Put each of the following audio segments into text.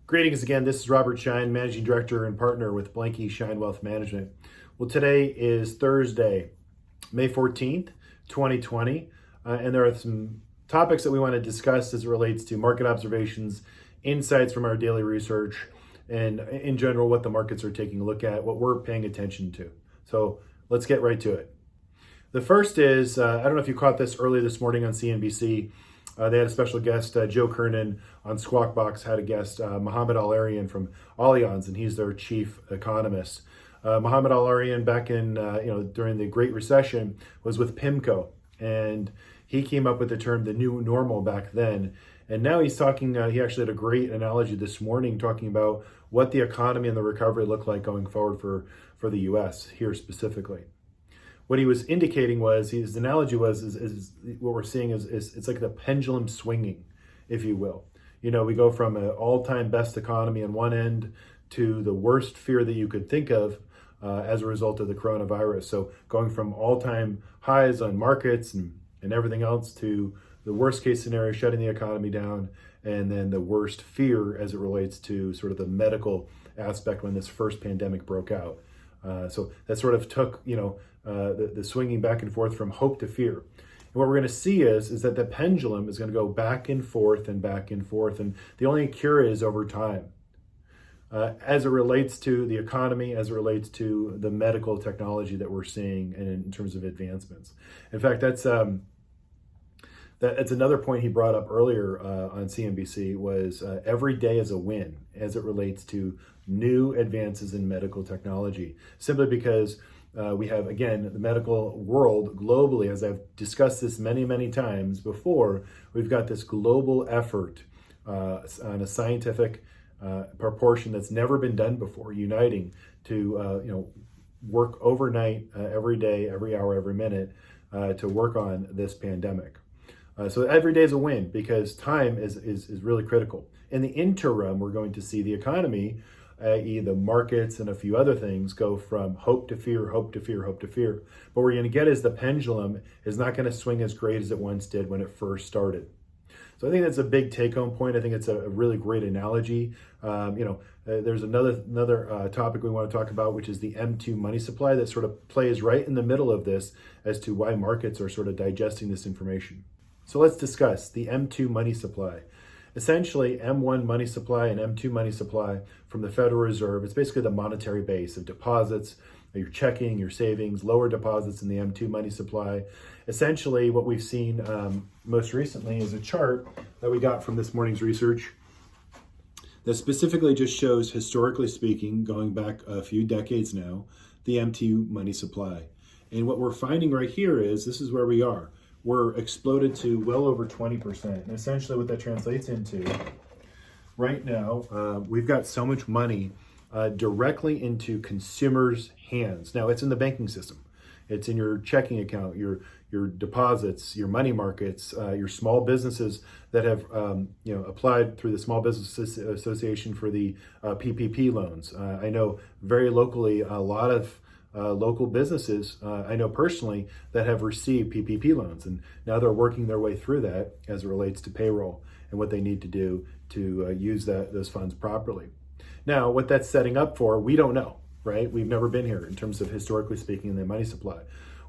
Greetings again. This is Robert Schein, Managing Director and Partner with Blanke Schein Wealth Management. Well, today is Thursday, May 14th, 2020, and there are some topics that we want to discuss as it relates to market observations, insights from our daily research, and in general, what the markets are taking a look at, what we're paying attention to. So let's get right to it. The first is, I don't know if you caught this early this morning on CNBC. They had a special guest, Joe Kernan, on Squawk Box, had a guest, Mohammed Al-Arian from Allianz, and he's their chief economist. Mohammed Al-Arian, back in, during the Great Recession, was with PIMCO, and he came up with the term the new normal back then. And now he's talking, he actually had a great analogy this morning talking about what the economy and the recovery look like going forward for the U.S. here specifically. What he was indicating was, his analogy was, is what we're seeing is it's like the pendulum swinging, if you will. You know, we go from an all-time best economy on one end to the worst fear that you could think of as a result of the coronavirus. So going from all-time highs on markets and everything else to the worst case scenario, shutting the economy down, and then the worst fear as it relates to sort of the medical aspect when this first pandemic broke out. So that sort of took, the swinging back and forth from hope to fear. And what we're going to see is that the pendulum is going to go back and forth and back and forth. And the only cure is over time. As it relates to the economy, as it relates to the medical technology that we're seeing and in terms of advancements. In fact, that's another point he brought up earlier on CNBC was every day is a win as it relates to new advances in medical technology, simply because we have, again, the medical world globally, as I've discussed this many, many times before, we've got this global effort on a scientific proportion that's never been done before, uniting to, work overnight, every day, every hour, every minute to work on this pandemic. So every day is a win because time is really critical. In the interim, we're going to see the economy, i.e. the markets and a few other things, go from hope to fear, hope to fear, hope to fear. But what we're going to get is the pendulum is not going to swing as great as it once did when it first started. So I think that's a big take-home point. I think it's a really great analogy. There's another topic we want to talk about, which is the M2 money supply that sort of plays right in the middle of this as to why markets are sort of digesting this information. So let's discuss the M2 money supply. Essentially, M1 money supply and M2 money supply from the Federal Reserve, it's basically the monetary base of deposits, your checking, your savings, lower deposits in the M2 money supply. Essentially, what we've seen most recently is a chart that we got from this morning's research that specifically just shows, historically speaking, going back a few decades now, the M2 money supply. And what we're finding right here is, this is where we are. We're exploded to well over 20%. And essentially what that translates into, right now, we've got so much money directly into consumers' hands. Now, it's in the banking system. It's in your checking account, your deposits, your money markets, your small businesses that have applied through the Small Business Association for the PPP loans. I know very locally a lot of local businesses, I know personally, that have received PPP loans, and now they're working their way through that as it relates to payroll and what they need to do to use those funds properly. Now, what that's setting up for, we don't know, right? We've never been here in terms of, historically speaking, the money supply.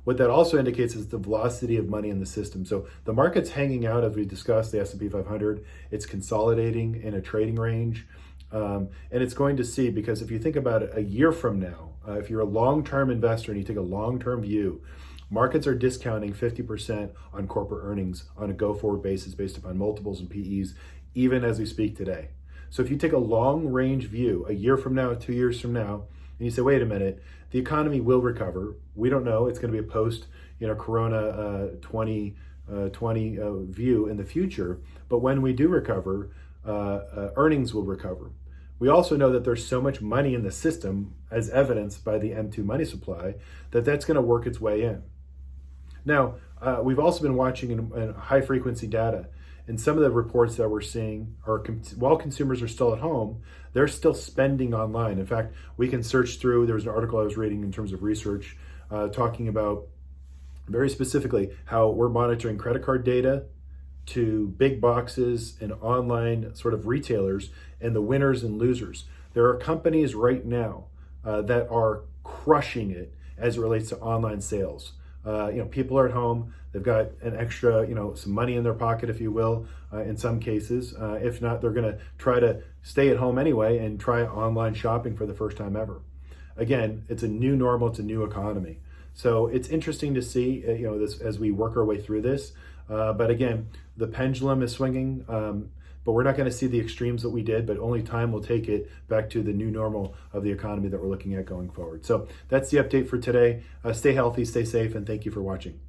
What that also indicates is the velocity of money in the system. So the market's hanging out, as we discussed, the S&P 500, it's consolidating in a trading range. And it's going to see, because if you think about it, a year from now, if you're a long-term investor and you take a long-term view, markets are discounting 50% on corporate earnings on a go-forward basis based upon multiples and PEs, even as we speak today. So if you take a long-range view, a year from now, 2 years from now, and you say, wait a minute, the economy will recover. We don't know. It's going to be a post-Corona 2020 view in the future. But when we do recover, earnings will recover. We also know that there's so much money in the system, as evidenced by the M2 money supply, that's going to work its way in. Now, we've also been watching in high frequency data, and some of the reports that we're seeing are, while consumers are still at home, they're still spending online. In fact, we can search through, there was an article I was reading in terms of research talking about very specifically how we're monitoring credit card data, to big boxes and online sort of retailers and the winners and losers. There are companies right now that are crushing it as it relates to online sales. People are at home. They've got an extra, some money in their pocket, if you will, in some cases. If not, they're going to try to stay at home anyway and try online shopping for the first time ever. Again, it's a new normal. It's a new economy. So it's interesting to see, this as we work our way through this. But again, the pendulum is swinging. But we're not going to see the extremes that we did, but only time will take it back to the new normal of the economy that we're looking at going forward. So that's the update for today. Stay healthy, stay safe, and thank you for watching.